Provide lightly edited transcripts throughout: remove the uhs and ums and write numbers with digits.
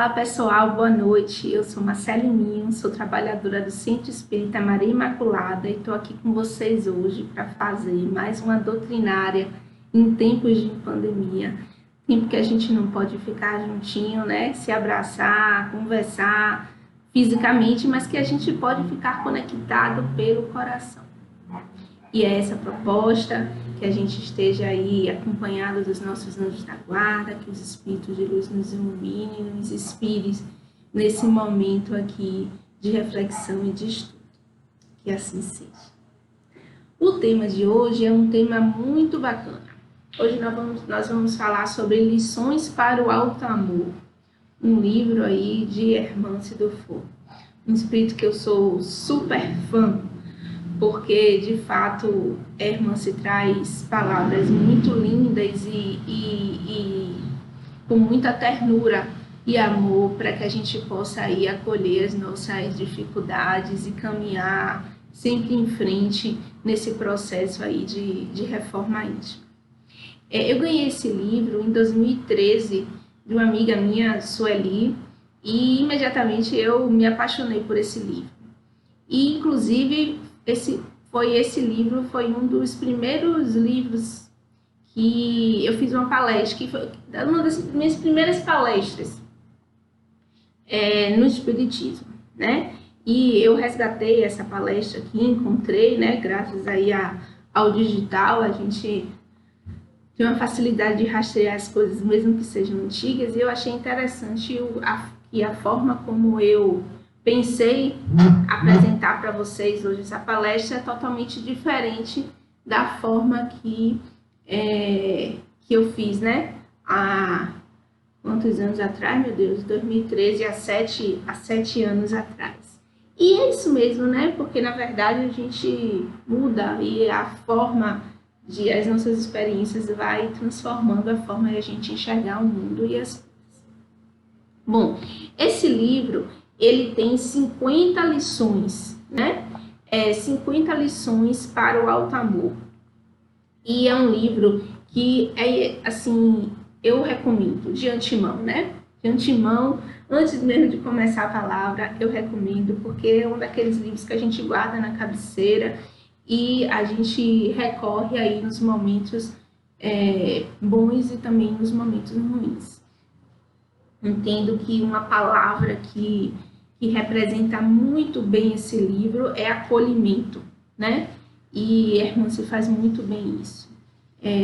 Olá pessoal, boa noite. Eu sou Marcele Minho, sou trabalhadora do Centro Espírita Maria Imaculada e estou aqui com vocês hoje para fazer mais uma doutrinária em tempos de pandemia. Tempo que a gente não pode ficar juntinho, né? Se abraçar, conversar fisicamente, mas que a gente pode ficar conectado pelo coração. E é essa proposta, que a gente esteja aí acompanhado dos nossos anjos da guarda, que os espíritos de luz nos iluminem, nos inspirem nesse momento aqui de reflexão e de estudo. Que assim seja. O tema de hoje é um tema muito bacana. Hoje nós vamos falar sobre Lições para o Alto Amor, um livro aí de Hermance Dufour, um espírito que eu sou super fã, porque de fato Hermance traz palavras muito lindas e com muita ternura e amor para que a gente possa aí acolher as nossas dificuldades e caminhar sempre em frente nesse processo aí de reforma íntima. Eu ganhei esse livro em 2013 de uma amiga minha, Sueli, e imediatamente eu me apaixonei por esse livro. E inclusive esse livro foi um dos primeiros livros que eu fiz uma palestra, que foi uma das minhas primeiras palestras no Espiritismo, né? E eu resgatei essa palestra aqui, encontrei, né? Graças aí ao digital, a gente tem uma facilidade de rastrear as coisas, mesmo que sejam antigas, e eu achei interessante a forma como eu pensei apresentar para vocês hoje essa palestra é totalmente diferente da forma que eu fiz, né? Há quantos anos atrás, meu Deus? 2013, há 7 anos atrás. E é isso mesmo, né? Porque, na verdade, a gente muda e a forma as nossas experiências vai transformando a forma de a gente enxergar o mundo e as coisas. Bom, esse livro ele tem 50 lições, né? 50 lições para o alto amor. E é um livro que, assim, eu recomendo de antemão, né? De antemão, antes mesmo de começar a palavra, eu recomendo, porque é um daqueles livros que a gente guarda na cabeceira e a gente recorre aí nos momentos bons e também nos momentos ruins. Entendo que uma palavra que representa muito bem esse livro é acolhimento, né? E Hermance faz muito bem isso.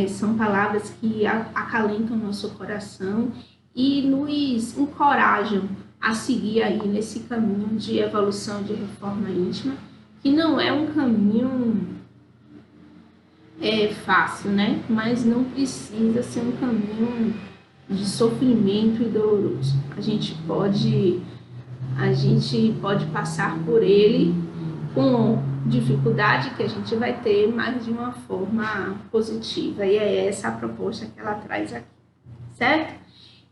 São palavras que acalentam o nosso coração e nos encorajam a seguir aí nesse caminho de evolução, de reforma íntima, que não é um caminho fácil, né? Mas não precisa ser um caminho de sofrimento e doloroso. A gente pode passar por ele com dificuldade que a gente vai ter, mas de uma forma positiva. E é essa a proposta que ela traz aqui, certo?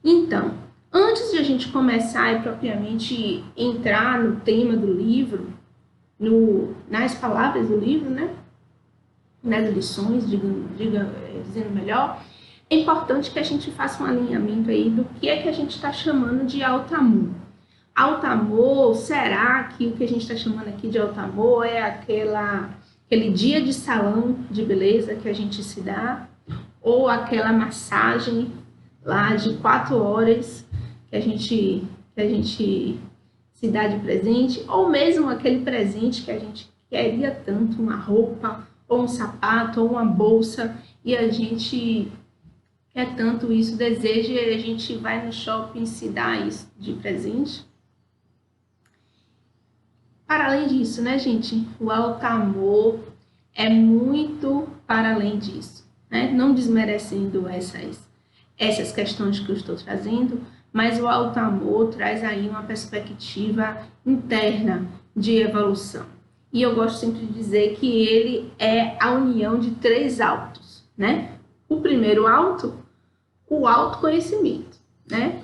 Então, antes de a gente começar e propriamente entrar no tema do livro, nas palavras do livro, né? Nas lições, dizendo melhor, é importante que a gente faça um alinhamento aí do que é que a gente está chamando de alto amor. Alto amor, será que o que a gente está chamando aqui de alto amor é aquele dia de salão de beleza que a gente se dá? Ou aquela massagem lá de 4 horas que a gente se dá de presente? Ou mesmo aquele presente que a gente queria tanto, uma roupa, ou um sapato, ou uma bolsa, e a gente quer tanto isso, deseja, e a gente vai no shopping e se dá isso de presente? Para além disso, né, gente, o alto amor é muito para além disso, né? Não desmerecendo essas questões que eu estou trazendo, mas o alto amor traz aí uma perspectiva interna de evolução. E eu gosto sempre de dizer que ele é a união de 3 altos, né? O primeiro alto, o autoconhecimento, né?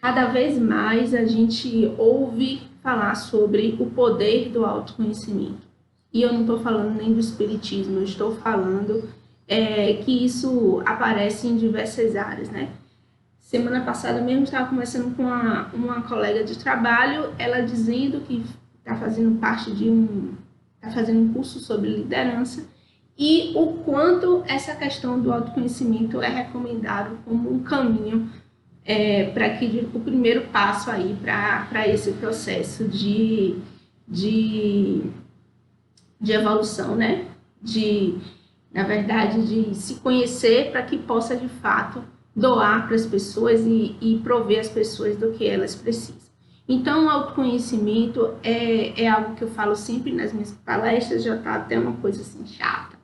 Cada vez mais a gente ouve falar sobre o poder do autoconhecimento. E eu não estou falando nem do espiritismo, eu estou falando que isso aparece em diversas áreas, né? Semana passada mesmo estava conversando com uma colega de trabalho, ela dizendo que está fazendo parte está fazendo um curso sobre liderança, e o quanto essa questão do autoconhecimento é recomendado como um caminho para que o primeiro passo aí para esse processo de evolução, né? Na verdade, de se conhecer para que possa, de fato, doar para as pessoas e prover as pessoas do que elas precisam. Então, o autoconhecimento é algo que eu falo sempre nas minhas palestras, já está até uma coisa assim chata,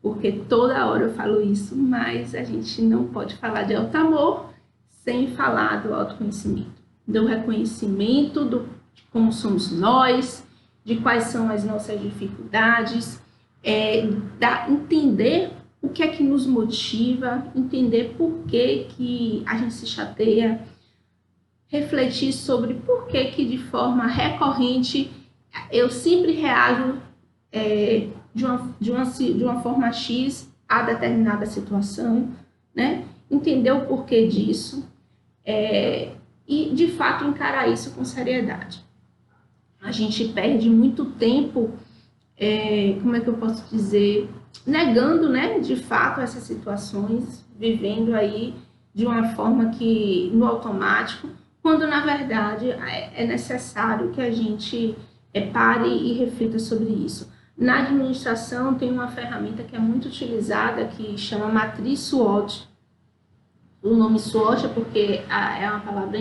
porque toda hora eu falo isso, mas a gente não pode falar de auto-amor sem falar do autoconhecimento, do reconhecimento de como somos nós, de quais são as nossas dificuldades, entender o que é que nos motiva, entender por que a gente se chateia, refletir sobre por que de forma recorrente eu sempre reajo de uma forma X a determinada situação, né? Entender o porquê disso e, de fato, encarar isso com seriedade. A gente perde muito tempo, como é que eu posso dizer, negando, né, de fato, essas situações, vivendo aí de uma forma que, no automático, quando, na verdade, é necessário que a gente pare e reflita sobre isso. Na administração, tem uma ferramenta que é muito utilizada, que chama Matriz SWOT. O nome SWOT é porque uma palavra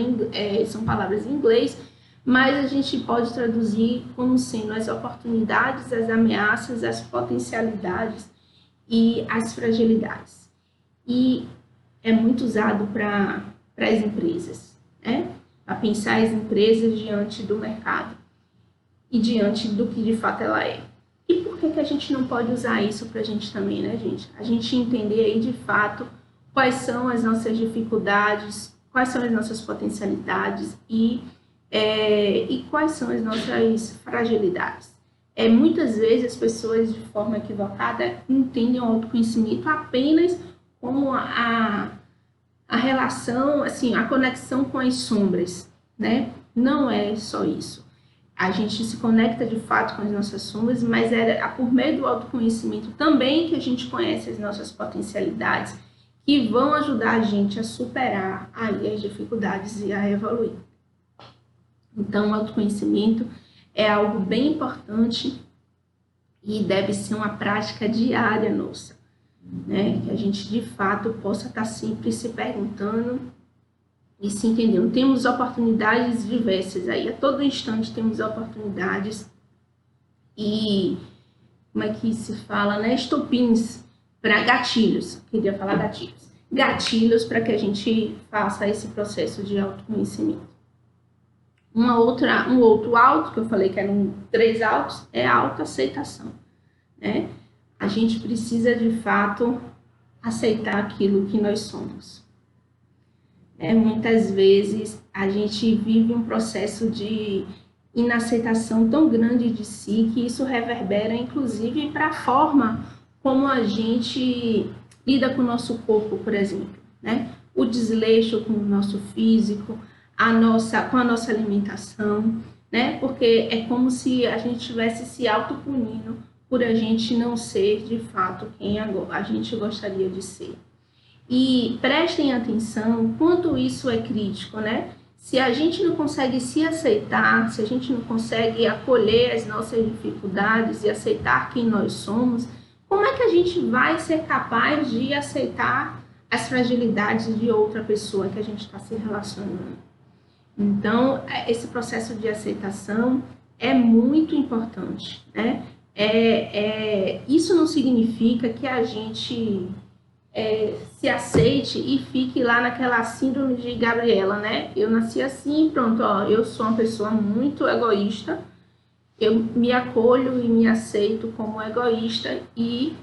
são palavras em inglês, mas a gente pode traduzir como sendo as oportunidades, as ameaças, as potencialidades e as fragilidades. E é muito usado para as empresas, né? Para pensar as empresas diante do mercado e diante do que de fato ela é. E por que a gente não pode usar isso para a gente também, né, gente? A gente entender aí de fato quais são as nossas dificuldades, quais são as nossas potencialidades e quais são as nossas fragilidades. Muitas vezes as pessoas, de forma equivocada, entendem o autoconhecimento apenas como a relação, assim, a conexão com as sombras, né? Não é só isso. A gente se conecta de fato com as nossas sombras, mas por meio do autoconhecimento também que a gente conhece as nossas potencialidades, que vão ajudar a gente a superar aí as dificuldades e a evoluir. Então, o autoconhecimento é algo bem importante e deve ser uma prática diária nossa, né? Que a gente, de fato, possa estar sempre se perguntando e se entendendo. Temos oportunidades diversas aí, a todo instante temos oportunidades e, como é que se fala, né? Estopins para gatilhos, queria falar gatilhos. Gatilhos para que a gente faça esse processo de autoconhecimento. Um outro auto, que eu falei que eram 3 autos, é a autoaceitação, né? A gente precisa, de fato, aceitar aquilo que nós somos. Muitas vezes, a gente vive um processo de inaceitação tão grande de si, que isso reverbera, inclusive, para a forma como a gente lida com o nosso corpo, por exemplo, né? O desleixo com o nosso físico, com a nossa alimentação, né? Porque é como se a gente estivesse se autopunindo por a gente não ser, de fato, quem a gente gostaria de ser. E prestem atenção quanto isso é crítico, né? Se a gente não consegue se aceitar, se a gente não consegue acolher as nossas dificuldades e aceitar quem nós somos, como é que a gente vai ser capaz de aceitar as fragilidades de outra pessoa que a gente está se relacionando? Então, esse processo de aceitação é muito importante, né? Isso não significa que a gente se aceite e fique lá naquela síndrome de Gabriela, né? Eu nasci assim, pronto, ó, eu sou uma pessoa muito egoísta, eu me acolho e me aceito como egoísta e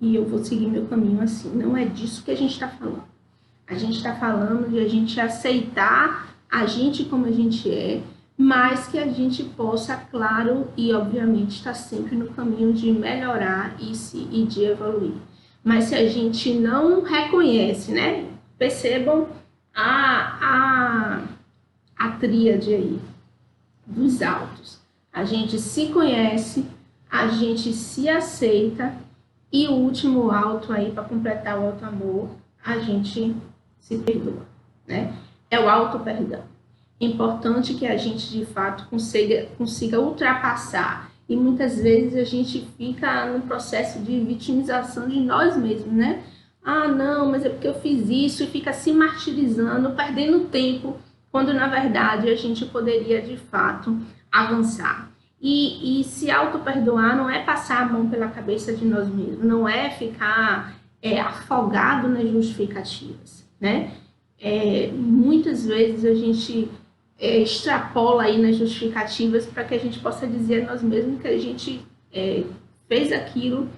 eu vou seguir meu caminho assim. Não é disso que a gente está falando. A gente está falando de a gente aceitar a gente como a gente é, mas que a gente possa, claro, e obviamente estar sempre no caminho de melhorar e de evoluir. Mas se a gente não reconhece, né? Percebam a tríade aí dos altos. A gente se conhece, a gente se aceita e o último alto aí, para completar o alto amor, a gente se perdoa, né? É o auto perdão. É importante que a gente, de fato, consiga ultrapassar. E muitas vezes a gente fica no processo de vitimização de nós mesmos, né? Ah, não, mas é porque eu fiz isso, e fica se martirizando, perdendo tempo, quando na verdade a gente poderia, de fato, avançar. E se auto-perdoar não é passar a mão pela cabeça de nós mesmos, não é ficar afogado nas justificativas, né? Muitas vezes a gente extrapola aí nas justificativas para que a gente possa dizer a nós mesmos que a gente fez aquilo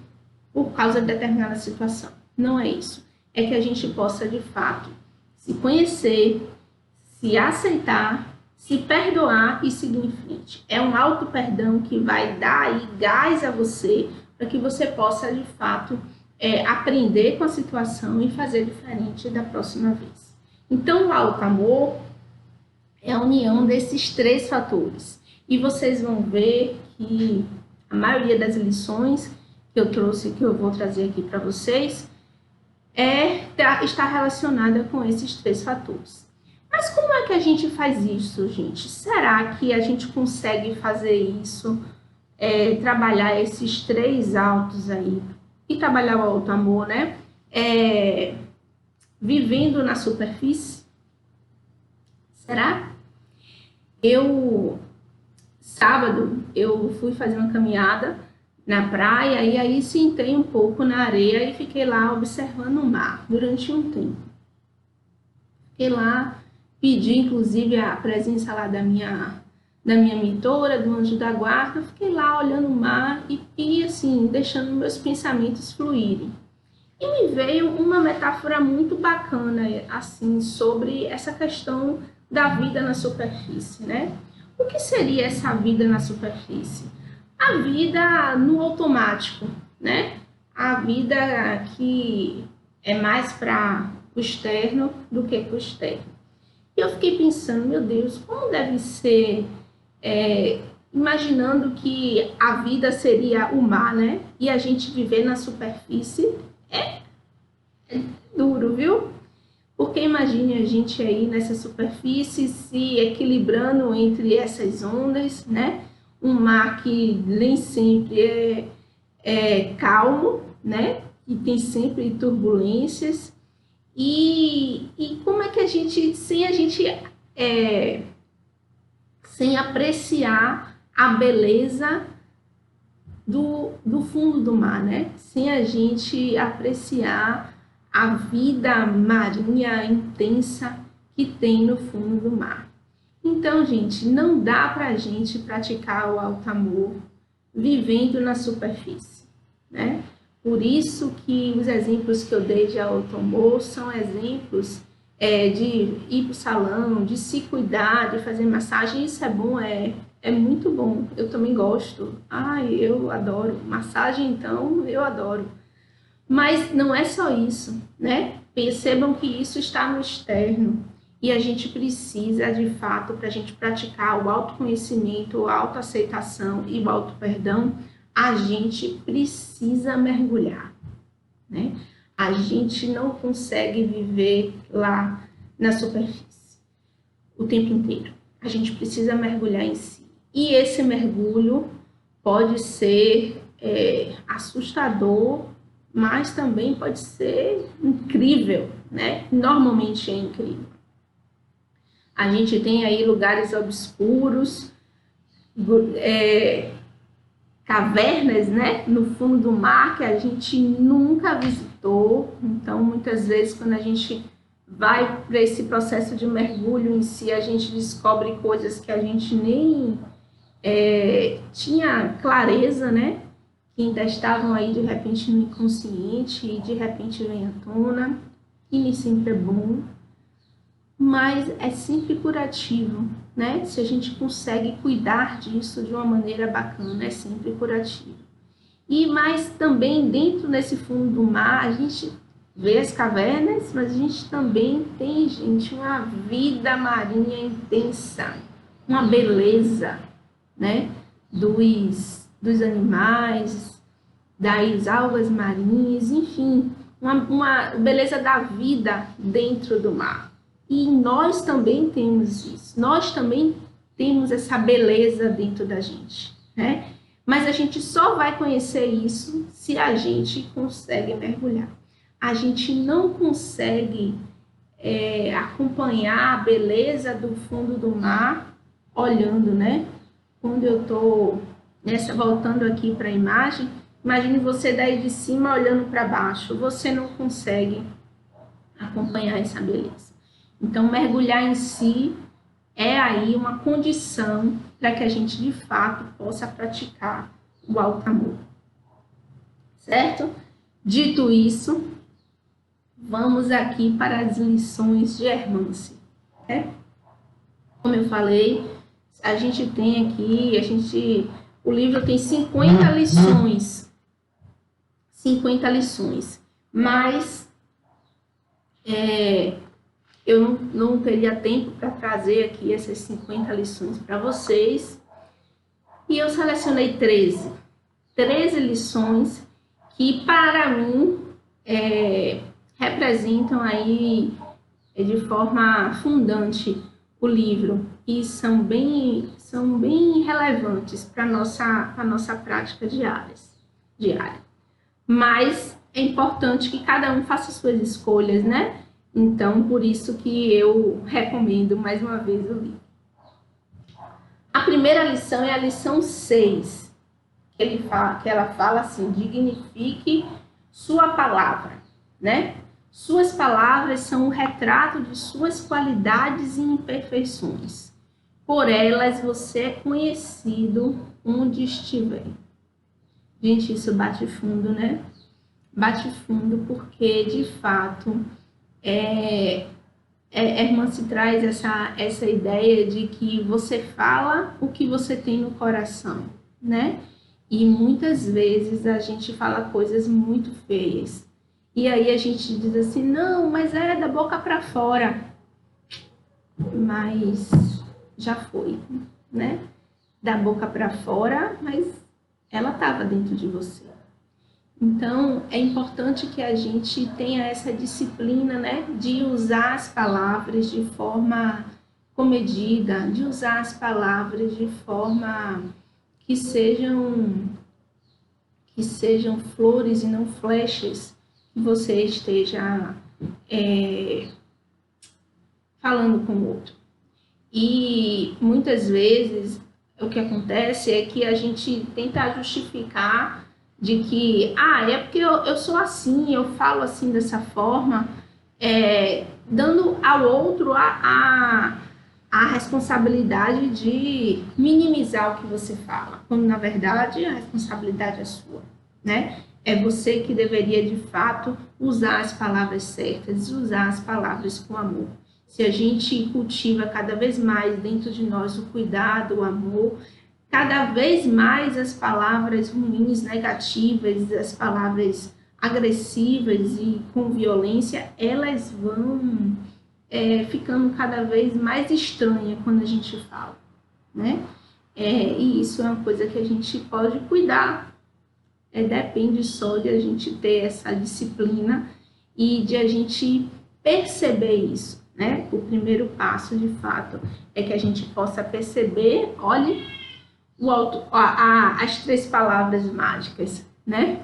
por causa de determinada situação. Não é isso. É que a gente possa, de fato, se conhecer, se aceitar, se perdoar e seguir em frente. É um auto-perdão que vai dar aí gás a você para que você possa, de fato, aprender com a situação e fazer diferente da próxima vez. Então, o auto-amor é a união desses três fatores. E vocês vão ver que a maioria das lições que eu trouxe, que eu vou trazer aqui para vocês, está relacionada com esses três fatores. Mas como é que a gente faz isso, gente? Será que a gente consegue fazer isso, trabalhar esses três autos aí, e trabalhar o auto amor, né? Vivendo na superfície? Será? Sábado, eu fui fazer uma caminhada na praia e aí sentei um pouco na areia e fiquei lá observando o mar durante um tempo. Fiquei lá, pedi inclusive a presença lá da minha mentora, do anjo da guarda, fiquei lá olhando o mar e assim, deixando meus pensamentos fluírem. E me veio uma metáfora muito bacana, assim, sobre essa questão da vida na superfície, né? O que seria essa vida na superfície? A vida no automático, né? A vida que é mais para o externo do que para o externo. E eu fiquei pensando, meu Deus, como deve ser, imaginando que a vida seria o mar, né? E a gente viver na superfície é duro, viu? Porque imagine a gente aí nessa superfície se equilibrando entre essas ondas, né? Um mar que nem sempre é calmo, né? E tem sempre turbulências. E como é que a gente, sem apreciar a beleza do fundo do mar, né? Sem a gente apreciar a vida marinha intensa que tem no fundo do mar. Então, gente, não dá pra gente praticar o alto amor vivendo na superfície, né? Por isso que os exemplos que eu dei de alto amor são exemplos de ir pro salão, de se cuidar, de fazer massagem. Isso é bom, é muito bom. Eu também gosto. Ai, eu adoro. Massagem, então, eu adoro. Mas não é só isso, né? Percebam que isso está no externo e a gente precisa, de fato, para a gente praticar o autoconhecimento, a autoaceitação e o auto-perdão, a gente precisa mergulhar, né? A gente não consegue viver lá na superfície o tempo inteiro. A gente precisa mergulhar em si. E esse mergulho pode ser assustador, mas também pode ser incrível, né? Normalmente é incrível. A gente tem aí lugares obscuros, cavernas, né? No fundo do mar que a gente nunca visitou. Então, muitas vezes, quando a gente vai para esse processo de mergulho em si, a gente descobre coisas que a gente nem tinha clareza, né? Que ainda estavam aí de repente no inconsciente e de repente vem à tona, e nem sempre é bom, mas é sempre curativo, né? Se a gente consegue cuidar disso de uma maneira bacana, é sempre curativo. Mas também dentro desse fundo do mar, a gente vê as cavernas, mas a gente também tem, gente, uma vida marinha intensa, uma beleza, né, dos animais, das algas marinhas, enfim, uma beleza da vida dentro do mar. E nós também temos isso, nós também temos essa beleza dentro da gente, né? Mas a gente só vai conhecer isso se a gente consegue mergulhar. A gente não consegue acompanhar a beleza do fundo do mar olhando, né? Quando eu tô voltando aqui para a imagem, imagine você daí de cima olhando para baixo, você não consegue acompanhar essa beleza. Então, mergulhar em si é aí uma condição para que a gente, de fato, possa praticar o alto amor. Certo? Dito isso, vamos aqui para as lições de Hermance. Né? Como eu falei, a gente tem aqui, o livro tem 50 lições. 50 lições. Mas eu não teria tempo para trazer aqui essas 50 lições para vocês. E eu selecionei 13. 13 lições que, para mim, representam aí de forma fundante o livro e são bem relevantes para a nossa prática diária. Mas é importante que cada um faça suas escolhas, né? Então, por isso que eu recomendo mais uma vez o livro. A primeira lição é a lição 6, que ela fala assim: dignifique sua palavra, né? Suas palavras são o retrato de suas qualidades e imperfeições. Por elas você é conhecido onde estiver. Gente, isso bate fundo, né? Bate fundo porque, de fato, Hermance traz essa ideia de que você fala o que você tem no coração, né? E muitas vezes a gente fala coisas muito feias. E aí a gente diz assim, não, mas é da boca para fora. Mas já foi, né? Da boca para fora, mas ela estava dentro de você. Então, é importante que a gente tenha essa disciplina, né? De usar as palavras de forma comedida, de usar as palavras de forma que sejam flores e não flechas que você esteja falando com o outro. E muitas vezes o que acontece é que a gente tenta justificar de que, é porque eu sou assim, eu falo assim dessa forma, dando ao outro a responsabilidade de minimizar o que você fala, quando na verdade a responsabilidade é sua, né? É você que deveria de fato usar as palavras certas, usar as palavras com amor. Se a gente cultiva cada vez mais dentro de nós o cuidado, o amor, cada vez mais as palavras ruins, negativas, as palavras agressivas e com violência, elas vão ficando cada vez mais estranha quando a gente fala, né? E isso é uma coisa que a gente pode cuidar. Depende só de a gente ter essa disciplina e de a gente perceber isso, né? O primeiro passo, de fato, é que a gente possa perceber, olhe, as 3 palavras mágicas, né?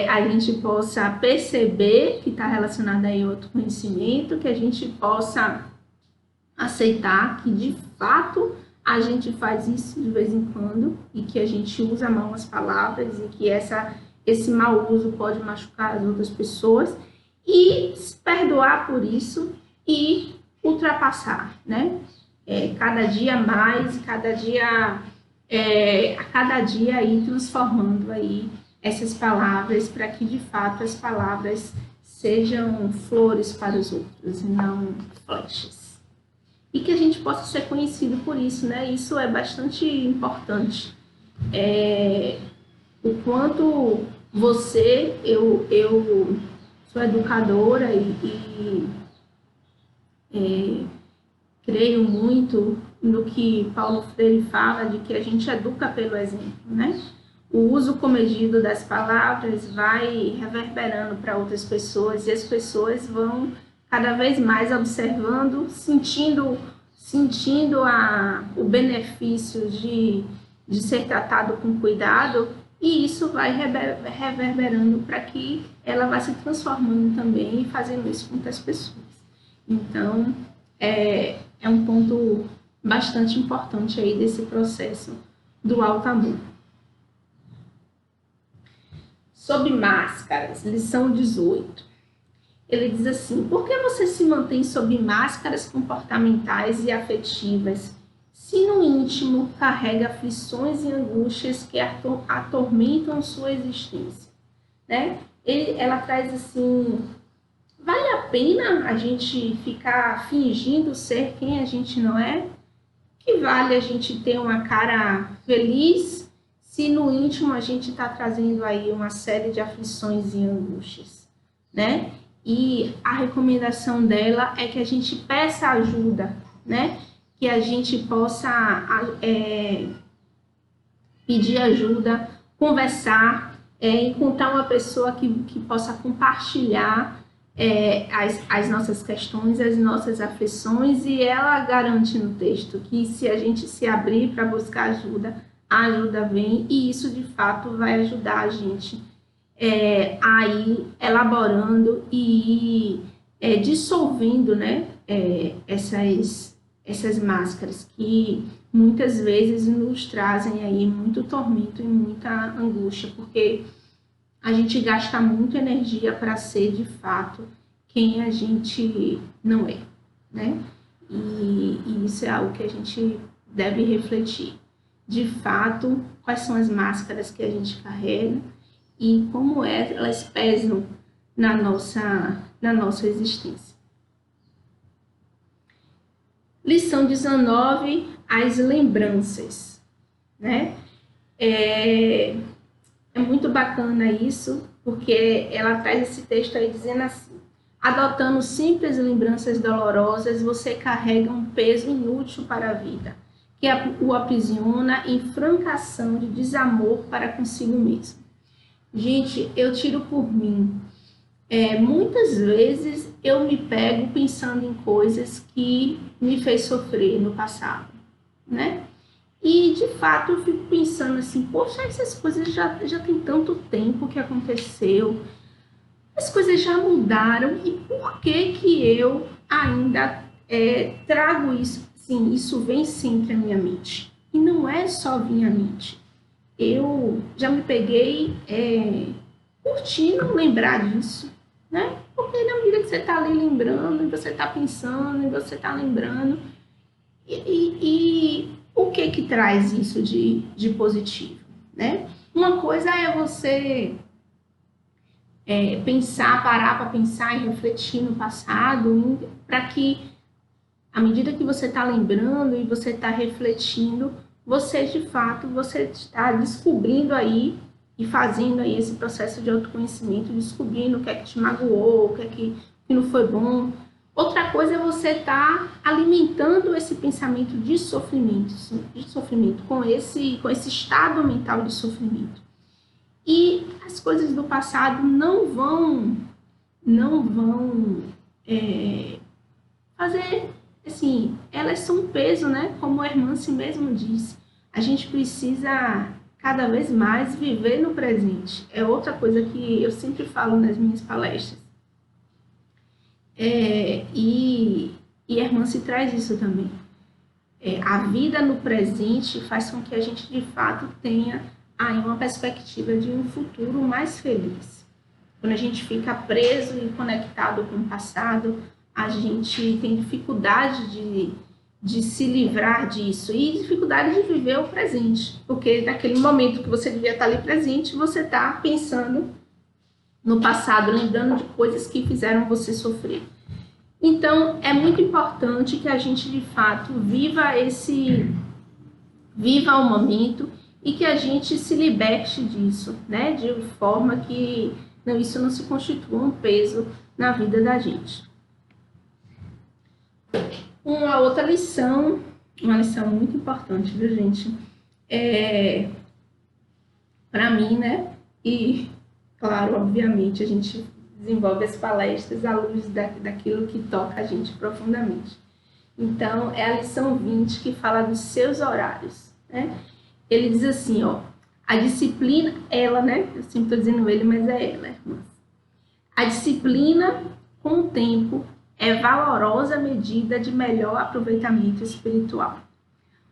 A gente possa perceber que está relacionado aí ao autoconhecimento, que a gente possa aceitar que, de fato, a gente faz isso de vez em quando e que a gente usa mal as palavras e que esse mau uso pode machucar as outras pessoas e se perdoar por isso e ultrapassar, né? Cada dia mais, a cada dia aí transformando aí essas palavras para que de fato as palavras sejam flores para os outros e não flechas. E que a gente possa ser conhecido por isso, né? Isso é bastante importante. O quanto eu sou educadora creio muito no que Paulo Freire fala, de que a gente educa pelo exemplo, né? O uso comedido das palavras vai reverberando para outras pessoas e as pessoas vão cada vez mais observando, sentindo o benefício de ser tratado com cuidado, e isso vai reverberando para que ela vá se transformando também e fazendo isso com outras pessoas. Então, é um ponto bastante importante aí desse processo do alto amor. Sobre máscaras, lição 18. Ele diz assim: por que você se mantém sob máscaras comportamentais e afetivas, se no íntimo carrega aflições e angústias que atormentam sua existência? Né? Ela traz assim: vale a pena a gente ficar fingindo ser quem a gente não é? Que vale a gente ter uma cara feliz se no íntimo a gente está trazendo aí uma série de aflições e angústias, né? E a recomendação dela é que a gente peça ajuda, né? Que a gente possa pedir ajuda, conversar, encontrar uma pessoa que possa compartilhar as nossas questões, as nossas aflições, e ela garante no texto que se a gente se abrir para buscar ajuda, a ajuda vem, e isso de fato vai ajudar a gente a ir elaborando e dissolvendo, né, essas máscaras que muitas vezes nos trazem aí muito tormento e muita angústia, porque a gente gasta muita energia para ser de fato quem a gente não é, né? E isso é algo que a gente deve refletir. De fato, quais são as máscaras que a gente carrega e como elas pesam na nossa existência. Lição 19, as lembranças, né? É muito bacana isso, porque ela traz esse texto aí dizendo assim: adotando simples lembranças dolorosas, você carrega um peso inútil para a vida, que o aprisiona em franca ação de desamor para consigo mesmo. Gente, eu tiro por mim. Muitas vezes eu me pego pensando em coisas que me fez sofrer no passado, né? E, de fato, eu fico pensando assim, poxa, essas coisas já tem tanto tempo que aconteceu, as coisas já mudaram, e por que eu ainda trago isso? Sim, isso vem sempre à minha mente. E não é só vir à mente. Eu já me peguei curtindo lembrar disso, né? Porque na medida que você está ali lembrando, e você está pensando, e você está lembrando, e o que traz isso de positivo, né? Uma coisa é você parar para pensar e refletir no passado, para que, à medida que você está lembrando e você está refletindo, você, de fato, você está descobrindo aí e fazendo aí esse processo de autoconhecimento, descobrindo o que é que te magoou, o que é que não foi bom. Outra coisa é você estar alimentando esse pensamento de sofrimento com esse estado mental de sofrimento. E as coisas do passado não vão fazer, assim, elas são um peso, né? Como a irmã si mesmo disse, a gente precisa cada vez mais viver no presente. É outra coisa que eu sempre falo nas minhas palestras. E a irmã se traz isso também. A vida no presente faz com que a gente, de fato, tenha aí uma perspectiva de um futuro mais feliz. Quando a gente fica preso e conectado com o passado, a gente tem dificuldade de se livrar disso e dificuldade de viver o presente, porque naquele momento que você devia estar ali presente, você está pensando no passado, lembrando de coisas que fizeram você sofrer. Então, é muito importante que a gente, de fato, viva o momento e que a gente se liberte disso, né? De forma que não, isso não se constitua um peso na vida da gente. Uma outra lição, uma lição muito importante, viu, gente? Para mim, né? E, claro, obviamente, a gente desenvolve as palestras à luz daquilo que toca a gente profundamente. Então, é a lição 20 que fala dos seus horários, né? Ele diz assim, ó, a disciplina, ela, né? Eu sempre estou dizendo ele, mas é ela, irmãs. A disciplina, com o tempo, é valorosa medida de melhor aproveitamento espiritual.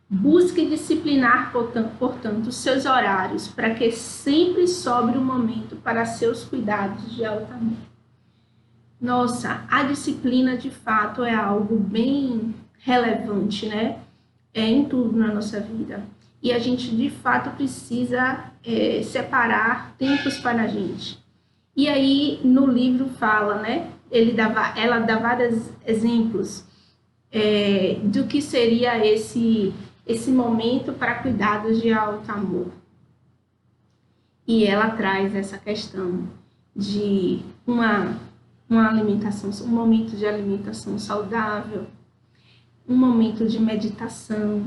Busque disciplinar, portanto, seus horários, para que sempre sobre um momento para seus cuidados de alta amor. Nossa, a disciplina, de fato, é algo bem relevante, né? Em tudo na nossa vida. E a gente, de fato, precisa separar tempos para a gente. E aí, no livro fala, né? Ela dá vários exemplos do que seria esse momento para cuidados de alto amor. E ela traz essa questão de uma alimentação, um momento de alimentação saudável, um momento de meditação,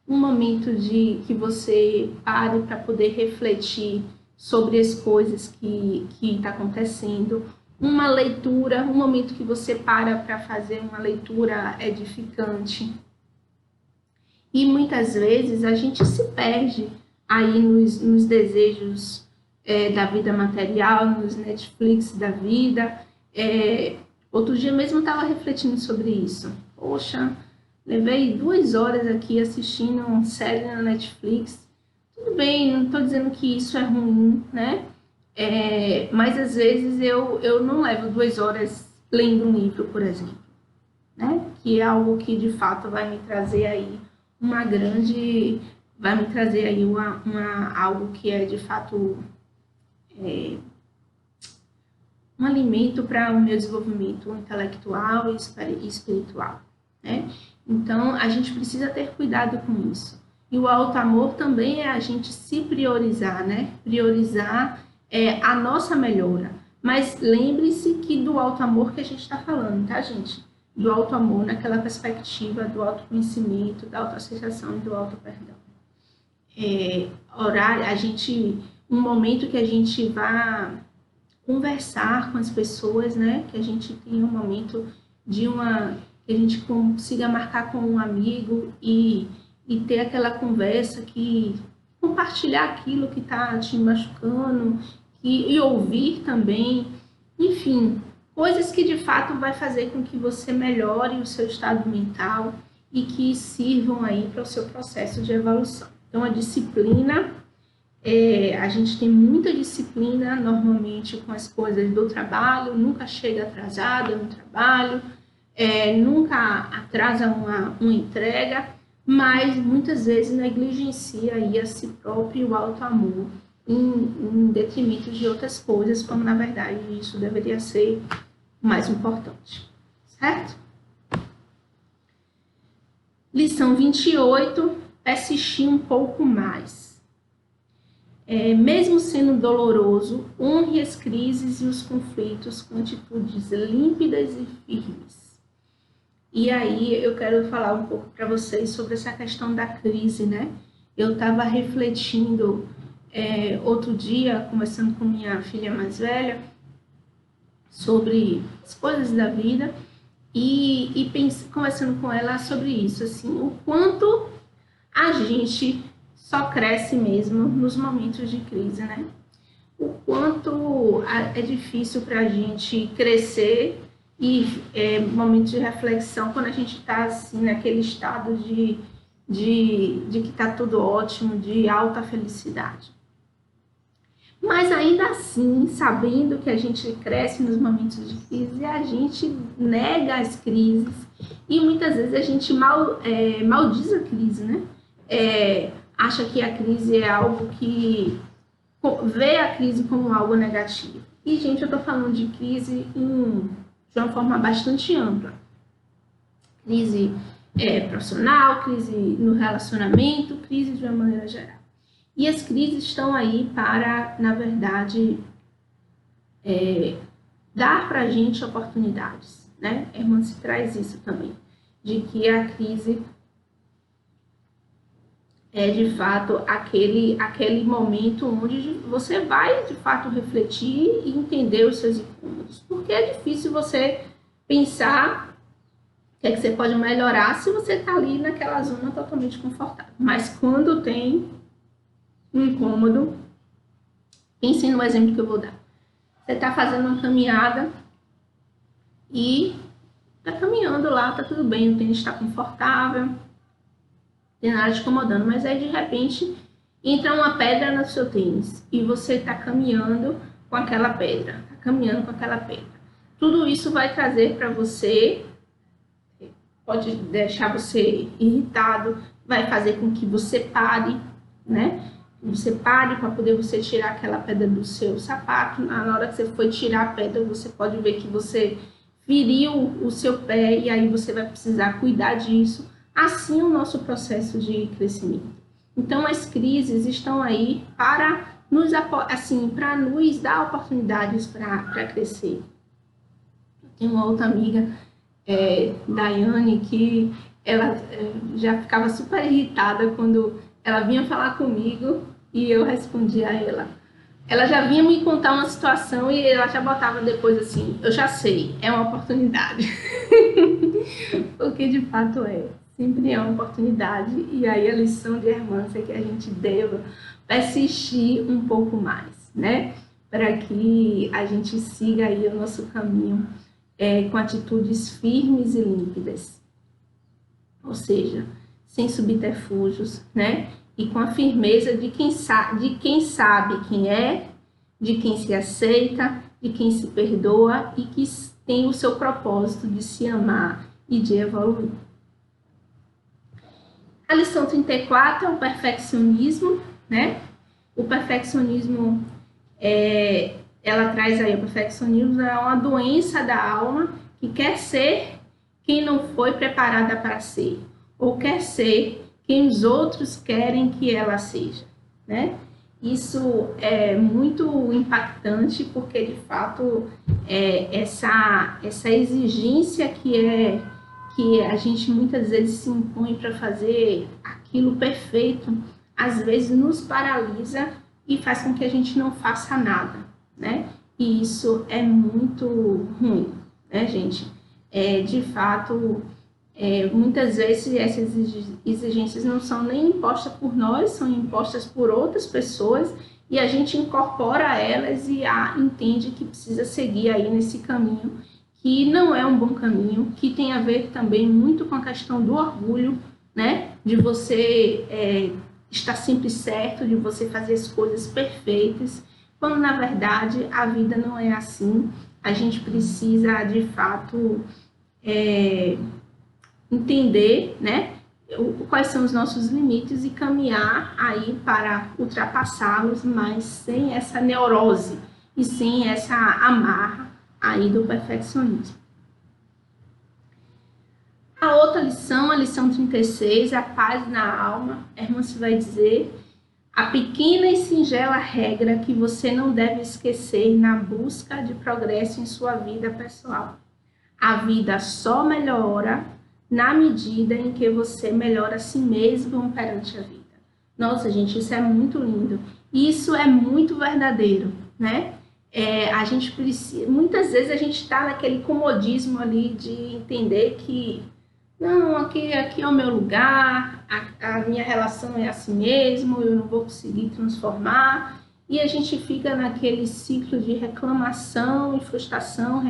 um momento de que você pare para poder refletir sobre as coisas que está acontecendo, uma leitura, um momento que você para fazer uma leitura edificante. E muitas vezes a gente se perde aí nos desejos da vida material, nos Netflix da vida. Outro dia mesmo eu estava refletindo sobre isso. Poxa, levei 2 horas aqui assistindo uma série na Netflix. Tudo bem, não estou dizendo que isso é ruim, né? Mas às vezes eu não levo 2 horas lendo um livro, por exemplo, né? Que é algo que de fato vai me trazer aí algo que é de fato um alimento para o meu desenvolvimento intelectual e espiritual, né? Então, a gente precisa ter cuidado com isso. E o alto amor também é a gente se priorizar, né? Priorizar a nossa melhora. Mas lembre-se que do alto amor que a gente está falando, tá, gente? Do alto amor naquela perspectiva do autoconhecimento, da autoaceitação e do auto-perdão. Um momento que a gente vá conversar com as pessoas, né? Que a gente tenha um momento que a gente consiga marcar com um amigo e ter aquela conversa, compartilhar aquilo que está te machucando e ouvir também, enfim, coisas que de fato vai fazer com que você melhore o seu estado mental e que sirvam aí para o seu processo de evolução. Então, a disciplina, a gente tem muita disciplina normalmente com as coisas do trabalho, nunca chega atrasada no trabalho, nunca atrasa uma entrega, mas muitas vezes negligencia aí a si próprio o alto amor em detrimento de outras coisas, como na verdade isso deveria ser o mais importante, certo? Lição 28, persistir um pouco mais. Mesmo sendo doloroso, honre as crises e os conflitos com atitudes límpidas e firmes. E aí eu quero falar um pouco para vocês sobre essa questão da crise, né? Eu estava refletindo outro dia, conversando com minha filha mais velha, sobre as coisas da vida e conversando com ela sobre isso, assim, o quanto a gente só cresce mesmo nos momentos de crise, né? O quanto é difícil para a gente crescer e momentos de reflexão quando a gente está assim naquele estado de que está tudo ótimo, de alta felicidade. Mas ainda assim, sabendo que a gente cresce nos momentos de crise, a gente nega as crises e muitas vezes a gente maldiz a crise, né? Acha que a crise é algo que vê a crise como algo negativo. E, gente, eu estou falando de crise de uma forma bastante ampla. Crise profissional, crise no relacionamento, crise de uma maneira geral. E as crises estão aí para, na verdade, dar para a gente oportunidades, né? Hermance traz isso também, de que a crise é de fato aquele momento onde você vai de fato refletir e entender os seus incômodos, porque é difícil você pensar o que é que você pode melhorar se você está ali naquela zona totalmente confortável. Mas quando tem um incômodo, pense no exemplo que eu vou dar. Você está fazendo uma caminhada e está caminhando lá, está tudo bem, o tênis está confortável, não tem nada te incomodando, mas aí de repente entra uma pedra no seu tênis e você está caminhando com aquela pedra, Tudo isso vai trazer para você, pode deixar você irritado, vai fazer com que você pare, né? Você pare para poder você tirar aquela pedra do seu sapato. Na hora que você for tirar a pedra, você pode ver que você feriu o seu pé e aí você vai precisar cuidar disso. Assim o nosso processo de crescimento. Então as crises estão aí para nos, assim, para nos dar oportunidades para crescer. Eu tenho uma outra amiga, Daiane, que ela já ficava super irritada quando ela vinha falar comigo e eu respondia a ela. Ela já vinha me contar uma situação e ela já botava depois assim, eu já sei, é uma oportunidade. Porque de fato sempre é uma oportunidade. E aí a lição de Hermance é que a gente deva persistir um pouco mais, né? Para que a gente siga aí o nosso caminho com atitudes firmes e límpidas. Ou seja, sem subterfúgios, né? E com a firmeza de quem sabe quem é, de quem se aceita, de quem se perdoa e que tem o seu propósito de se amar e de evoluir. A lição 34 é o perfeccionismo, né? O perfeccionismo, ela traz aí, o perfeccionismo é uma doença da alma que quer ser quem não foi preparada para ser, ou quer ser quem os outros querem que ela seja, né? Isso é muito impactante porque, de fato, essa exigência que a gente muitas vezes se impõe para fazer aquilo perfeito, às vezes nos paralisa e faz com que a gente não faça nada, né? E isso é muito ruim, né, gente? De fato, muitas vezes essas exigências não são nem impostas por nós, são impostas por outras pessoas e a gente incorpora elas e entende que precisa seguir aí nesse caminho, que não é um bom caminho, que tem a ver também muito com a questão do orgulho, né? De você estar sempre certo, de você fazer as coisas perfeitas, quando na verdade a vida não é assim. A gente precisa, de fato, entender, né, quais são os nossos limites e caminhar aí para ultrapassá-los, mas sem essa neurose e sem essa amarra aí do perfeccionismo. A outra lição, a lição 36, a paz na alma, Hermance vai dizer: a pequena e singela regra que você não deve esquecer na busca de progresso em sua vida pessoal. A vida só melhora na medida em que você melhora a si mesmo perante a vida. Nossa, gente, isso é muito lindo. Isso é muito verdadeiro, né? A gente precisa, muitas vezes a gente está naquele comodismo ali de entender que não, aqui é o meu lugar, a minha relação é assim mesmo, eu não vou conseguir transformar. E a gente fica naquele ciclo de reclamação e frustração,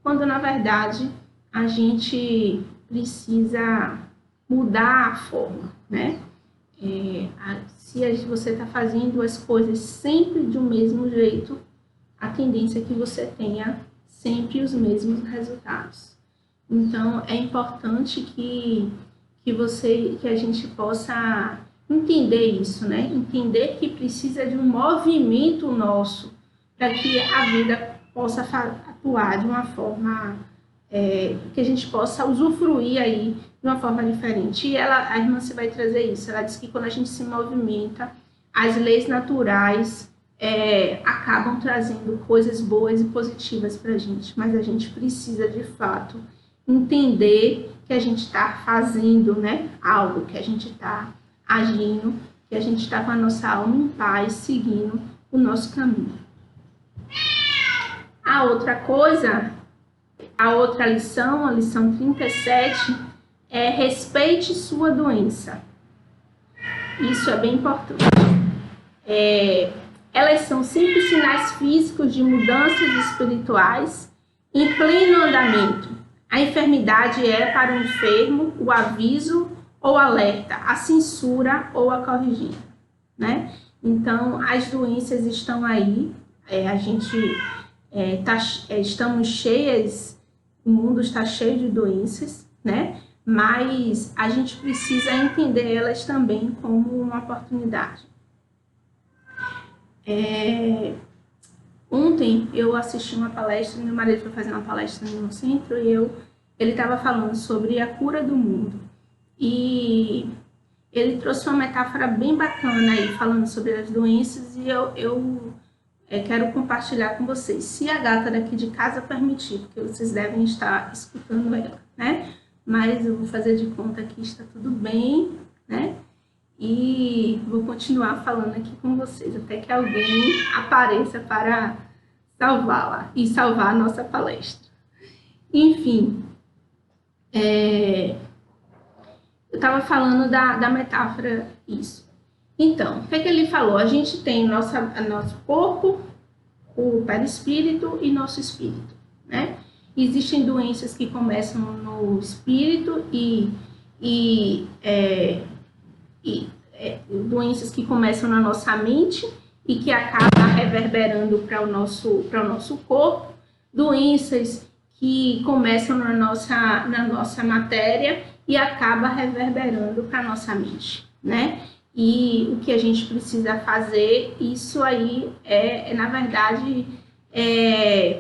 quando na verdade a gente precisa mudar a forma, né? Se você está fazendo as coisas sempre do mesmo jeito, a tendência é que você tenha sempre os mesmos resultados. Então, é importante que a gente possa entender isso, né? Entender que precisa de um movimento nosso para que a vida possa atuar de uma forma que a gente possa usufruir aí de uma forma diferente. E a irmã vai trazer isso. Ela diz que quando a gente se movimenta, as leis naturais acabam trazendo coisas boas e positivas para a gente, mas a gente precisa, de fato, entender que a gente está fazendo, né, algo, que a gente está agindo, que a gente está com a nossa alma em paz, seguindo o nosso caminho. A outra coisa, a outra lição, a lição 37, é respeite sua doença. Isso é bem importante. Elas são simples sinais físicos de mudanças espirituais em pleno andamento. A enfermidade é, para o enfermo, o aviso ou alerta, a censura ou a corrigida, né? Então, as doenças estão aí, estamos cheias, o mundo está cheio de doenças, né? Mas a gente precisa entender elas também como uma oportunidade. Ontem eu assisti uma palestra, meu marido foi fazer uma palestra no centro e ele estava falando sobre a cura do mundo. E ele trouxe uma metáfora bem bacana aí, falando sobre as doenças, e eu quero compartilhar com vocês. Se a gata daqui de casa permitir, porque vocês devem estar escutando ela, né? Mas eu vou fazer de conta que está tudo bem, né? E vou continuar falando aqui com vocês, até que alguém apareça para salvá-la e salvar a nossa palestra. Enfim, eu estava falando da metáfora isso. Então, o que ele falou? A gente tem nosso corpo, o perispírito e nosso espírito, né? Existem doenças que começam no espírito e doenças que começam na nossa mente e que acabam reverberando para o nosso corpo, doenças que começam na nossa matéria e acaba reverberando para a nossa mente, né? E o que a gente precisa fazer, isso aí na verdade,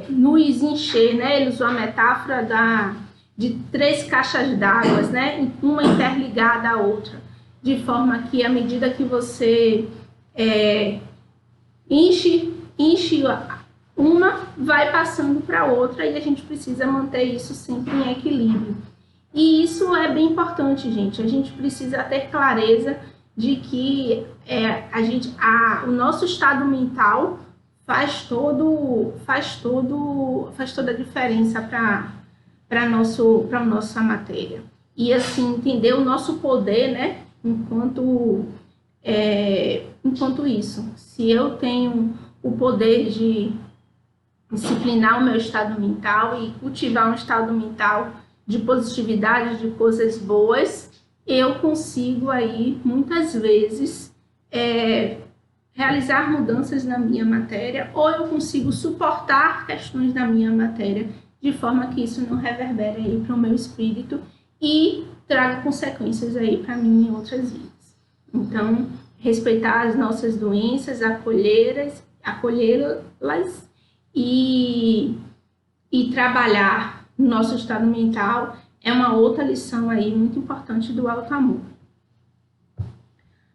nos encher, né? Ele usou a metáfora de 3 caixas d'água, né? Uma interligada à outra, de forma que à medida que você enche uma, vai passando para outra, e a gente precisa manter isso sempre em equilíbrio. E isso é bem importante, gente. A gente precisa ter clareza de que o nosso estado mental faz toda a diferença para nossa matéria. E assim, entender o nosso poder, né? Enquanto isso. Se eu tenho o poder de disciplinar o meu estado mental e cultivar um estado mental de positividade, de coisas boas, eu consigo aí, muitas vezes, realizar mudanças na minha matéria, ou eu consigo suportar questões da minha matéria, de forma que isso não reverbere aí para o meu espírito e traga consequências aí para mim em outras vidas. Então, respeitar as nossas doenças, acolhê-las e trabalhar no nosso estado mental é uma outra lição aí muito importante do auto-amor.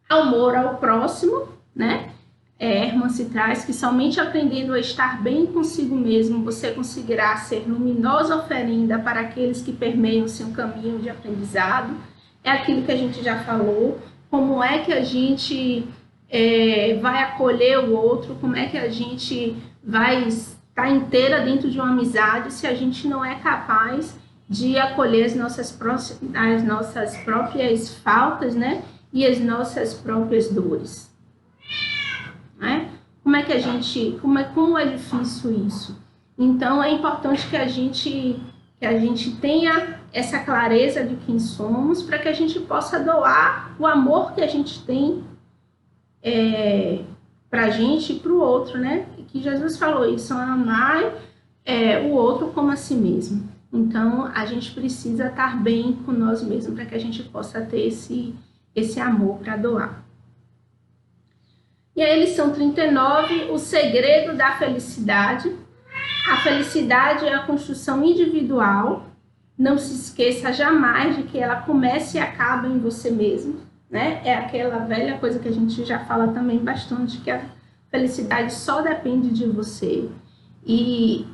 Amor ao próximo, né? Hermann traz que somente aprendendo a estar bem consigo mesmo você conseguirá ser luminosa oferenda para aqueles que permeiam seu caminho de aprendizado. É aquilo que a gente já falou. Como é que a gente vai acolher o outro? Como é que a gente vai estar inteira dentro de uma amizade se a gente não é capaz de acolher as nossas próprias faltas, né? E as nossas próprias dores, né? Como é difícil isso? Então é importante que a gente tenha essa clareza de quem somos, para que a gente possa doar o amor que a gente tem para a gente e para o outro, né? E que Jesus falou isso, amar o outro como a si mesmo. Então a gente precisa estar bem com nós mesmos para que a gente possa ter esse amor para doar. E aí, lição 39, o segredo da felicidade. A felicidade é a construção individual. Não se esqueça jamais de que ela começa e acaba em você mesmo, né? É aquela velha coisa que a gente já fala também bastante, que felicidade só depende de você. E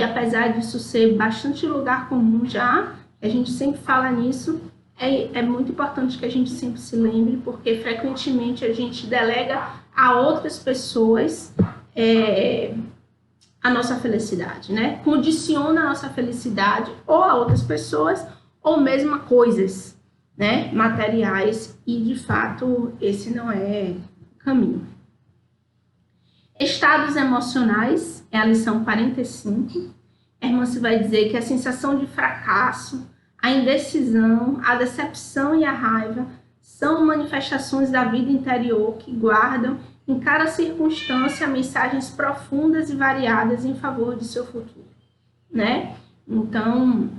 apesar disso ser bastante lugar comum já, a gente sempre fala nisso, é muito importante que a gente sempre se lembre, porque frequentemente a gente delega a outras pessoas a nossa felicidade, né? Condiciona a nossa felicidade ou a outras pessoas ou mesmo a coisas, né? Materiais, e de fato esse não é o caminho. Estados emocionais é a lição 45. A irmã se vai dizer que a sensação de fracasso, a indecisão, a decepção e a raiva são manifestações da vida interior que guardam em cada circunstância mensagens profundas e variadas em favor de seu futuro, né? Então,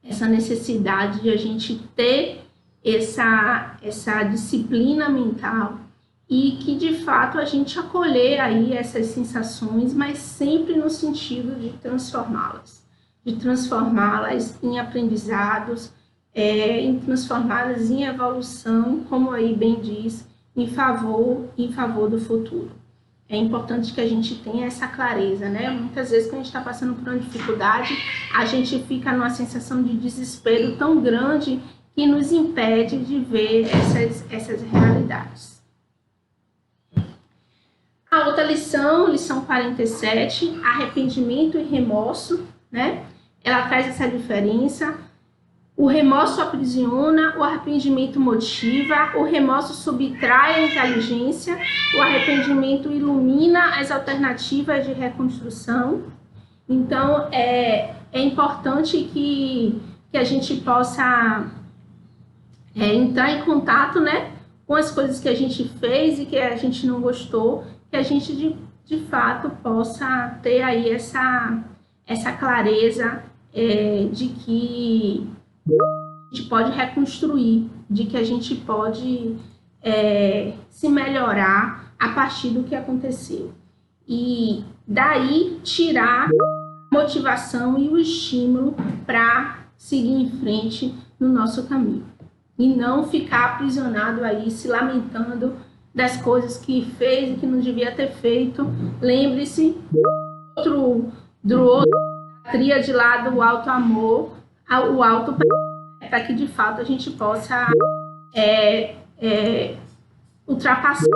essa necessidade de a gente ter essa disciplina mental e que, de fato, a gente acolher aí essas sensações, mas sempre no sentido de transformá-las em aprendizados, em transformá-las em evolução, como aí bem diz, em favor do futuro. É importante que a gente tenha essa clareza, né? Muitas vezes, quando a gente está passando por uma dificuldade, a gente fica numa sensação de desespero tão grande que nos impede de ver essas realidades. A outra lição 47, arrependimento e remorso, né? Ela traz essa diferença. O remorso aprisiona, o arrependimento motiva, o remorso subtrai a inteligência, o arrependimento ilumina as alternativas de reconstrução. Então, é importante que a gente possa entrar em contato, né, com as coisas que a gente fez e que a gente não gostou, que a gente, de fato, possa ter aí essa clareza de que a gente pode reconstruir, de que a gente pode se melhorar a partir do que aconteceu. E daí tirar a motivação e o estímulo para seguir em frente no nosso caminho. E não ficar aprisionado aí, se lamentando das coisas que fez e que não devia ter feito. Lembre-se do outro tríade lá do alto amor, o alto para que de fato a gente possa ultrapassar.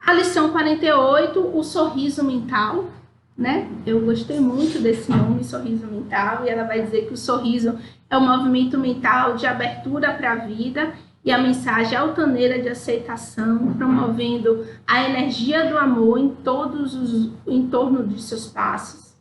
A lição 48, o sorriso mental, né? Eu gostei muito desse nome, sorriso mental, e ela vai dizer que o sorriso é um movimento mental de abertura para a vida e a mensagem altaneira de aceitação, promovendo a energia do amor em torno de seus passos.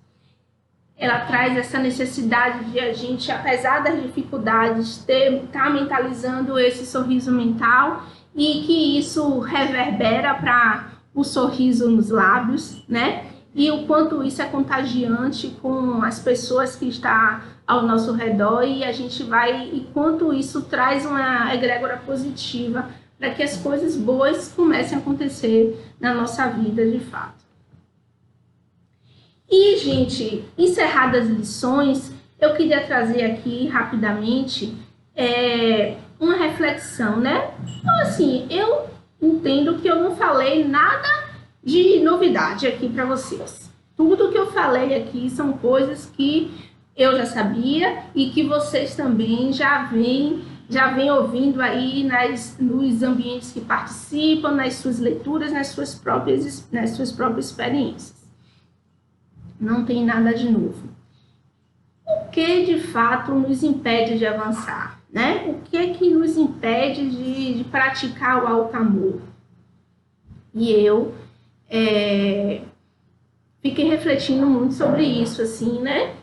Ela traz essa necessidade de a gente, apesar das dificuldades, estar mentalizando esse sorriso mental e que isso reverbera para o sorriso nos lábios, né? E o quanto isso é contagiante com as pessoas que estão ao nosso redor e quanto isso traz uma egrégora positiva para que as coisas boas comecem a acontecer na nossa vida de fato. E, gente, encerradas as lições, eu queria trazer aqui rapidamente uma reflexão, né? Então, assim, eu entendo que eu não falei nada de novidade aqui para vocês. Tudo que eu falei aqui são coisas que eu já sabia e que vocês também já vêm ouvindo aí nos ambientes que participam, nas suas leituras, nas suas próprias experiências. Não tem nada de novo. O que de fato nos impede de avançar, né? O que nos impede de praticar o alto amor? E eu fiquei refletindo muito sobre isso, assim, né?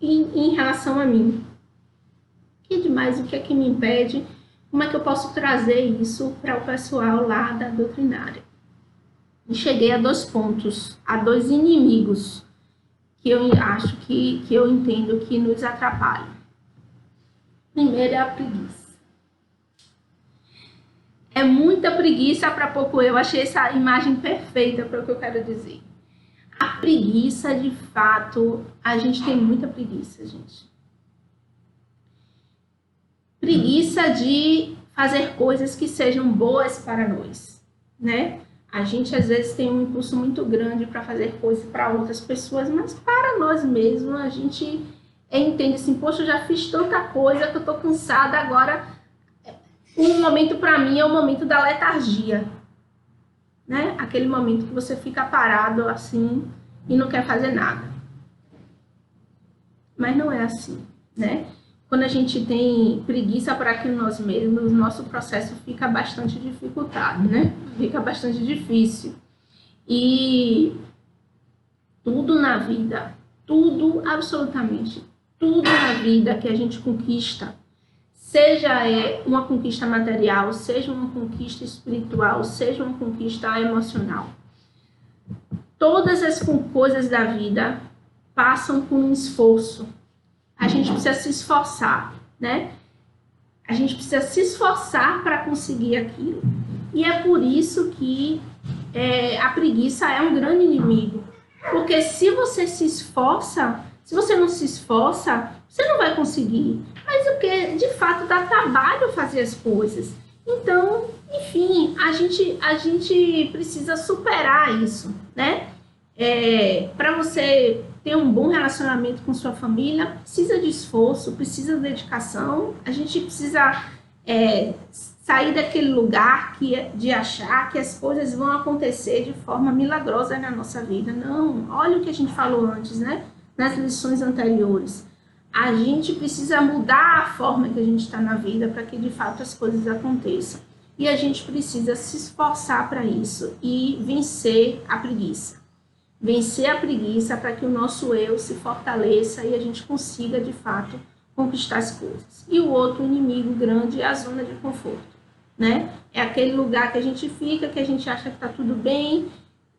Em relação a mim. O que demais, o que é que me impede? Como é que eu posso trazer isso para o pessoal lá da doutrinária? E cheguei a 2 pontos, a 2 inimigos que eu acho que eu entendo que nos atrapalham. Primeiro é a preguiça. É muita preguiça para pouco eu. Achei essa imagem perfeita para o que eu quero dizer. A preguiça, de fato, a gente tem muita preguiça, gente. Preguiça de fazer coisas que sejam boas para nós, né? A gente às vezes tem um impulso muito grande para fazer coisas para outras pessoas, mas para nós mesmos a gente entende assim, poxa, eu já fiz tanta coisa que eu tô cansada, agora um momento para mim é o momento da letargia, né? Aquele momento que você fica parado assim e não quer fazer nada. Mas não é assim, né? Quando a gente tem preguiça para aquilo nós mesmos, o nosso processo fica bastante dificultado, né? Fica bastante difícil. E tudo na vida, tudo, absolutamente tudo na vida que a gente conquista, seja uma conquista material, seja uma conquista espiritual, seja uma conquista emocional, todas as coisas da vida passam por um esforço. A gente precisa se esforçar, né? A gente precisa se esforçar para conseguir aquilo. E é por isso que a preguiça é um grande inimigo. Porque se você se esforça, se você não se esforça, você não vai conseguir. Mas é porque, de fato, dá trabalho fazer as coisas. Então, enfim, a gente precisa superar isso, né? Para você ter um bom relacionamento com sua família, precisa de esforço, precisa de dedicação. A gente precisa sair daquele lugar de achar que as coisas vão acontecer de forma milagrosa na nossa vida. Não, olha o que a gente falou antes, né? Nas lições anteriores. A gente precisa mudar a forma que a gente está na vida para que de fato as coisas aconteçam. E a gente precisa se esforçar para isso e vencer a preguiça. Vencer a preguiça para que o nosso eu se fortaleça e a gente consiga, de fato, conquistar as coisas. E o outro inimigo grande é a zona de conforto, né? É aquele lugar que a gente fica, que a gente acha que está tudo bem.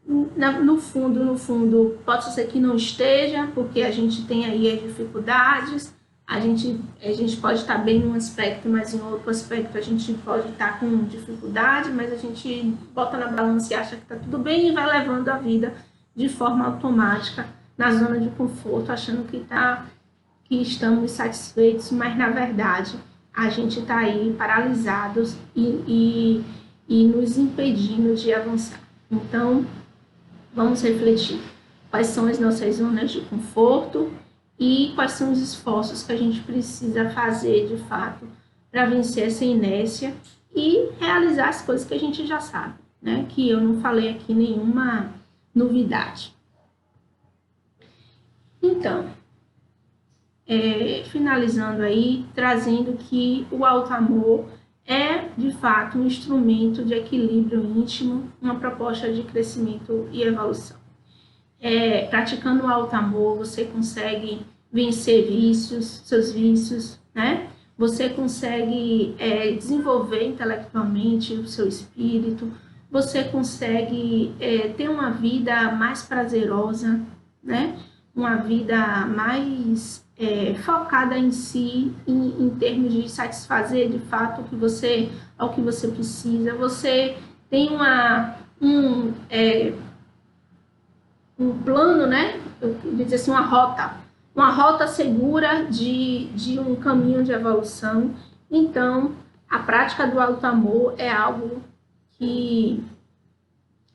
No fundo, pode ser que não esteja, porque a gente tem aí as dificuldades. A gente pode estar bem num aspecto, mas em outro aspecto a gente pode estar com dificuldade, mas a gente bota na balança e acha que está tudo bem e vai levando a vida de forma automática na zona de conforto, achando que estamos satisfeitos, mas na verdade a gente está aí paralisados e nos impedindo de avançar. Então, vamos refletir quais são as nossas zonas de conforto e quais são os esforços que a gente precisa fazer de fato para vencer essa inércia e realizar as coisas que a gente já sabe, né? Que eu não falei aqui nenhuma novidade. Então, finalizando aí, trazendo que o alto amor é, de fato, um instrumento de equilíbrio íntimo, uma proposta de crescimento e evolução. Praticando o alto amor, você consegue vencer seus vícios, né? Você consegue desenvolver intelectualmente o seu espírito, você consegue ter uma vida mais prazerosa, né? Uma vida mais focada em si, em termos de satisfazer de fato ao que você precisa. Você tem um plano, né? Eu queria dizer assim, uma rota segura de um caminho de evolução. Então, a prática do alto amor é algo que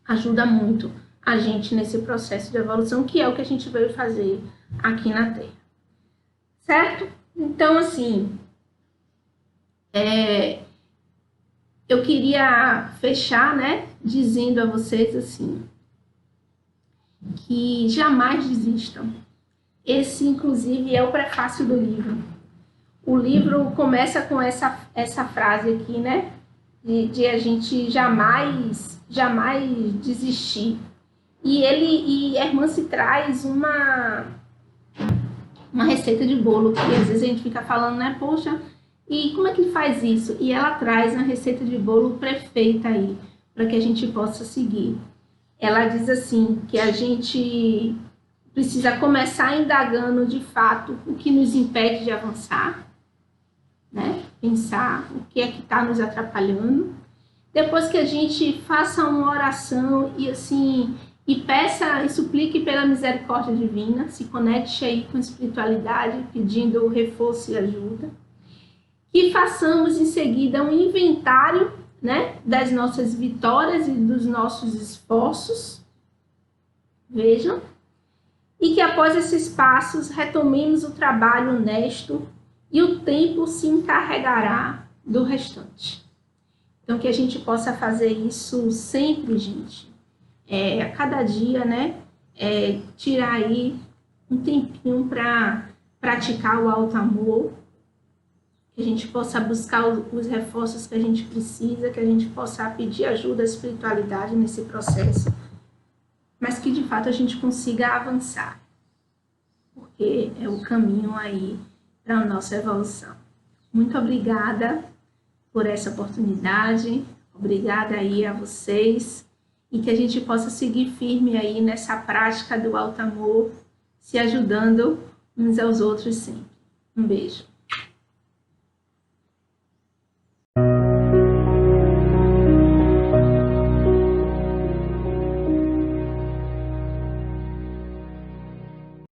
ajuda muito a gente nesse processo de evolução, que é o que a gente veio fazer aqui na Terra. Certo? Então, assim, eu queria fechar, né, dizendo a vocês, assim, que jamais desistam. Esse, inclusive, é o prefácio do livro. O livro começa com essa frase aqui, né, de a gente jamais desistir. E Hermance traz uma receita de bolo, que às vezes a gente fica falando, né, poxa, e como é que faz isso? E ela traz uma receita de bolo perfeita aí, para que a gente possa seguir. Ela diz assim, que a gente precisa começar indagando de fato o que nos impede de avançar, né? Pensar o que é que está nos atrapalhando. Depois que a gente faça uma oração e assim, e peça e suplique pela misericórdia divina, se conecte aí com a espiritualidade, pedindo reforço e ajuda. Que façamos em seguida um inventário, né, das nossas vitórias e dos nossos esforços. Vejam. E que após esses passos retomemos o trabalho honesto e o tempo se encarregará do restante. Então, que a gente possa fazer isso sempre, gente. A cada dia, né? Tirar aí um tempinho para praticar o alto amor, que a gente possa buscar os reforços que a gente precisa, que a gente possa pedir ajuda à espiritualidade nesse processo, mas que de fato a gente consiga avançar, porque é o caminho aí para a nossa evolução. Muito obrigada por essa oportunidade, obrigada aí a vocês, e que a gente possa seguir firme aí nessa prática do alto amor, se ajudando uns aos outros sempre. Um beijo.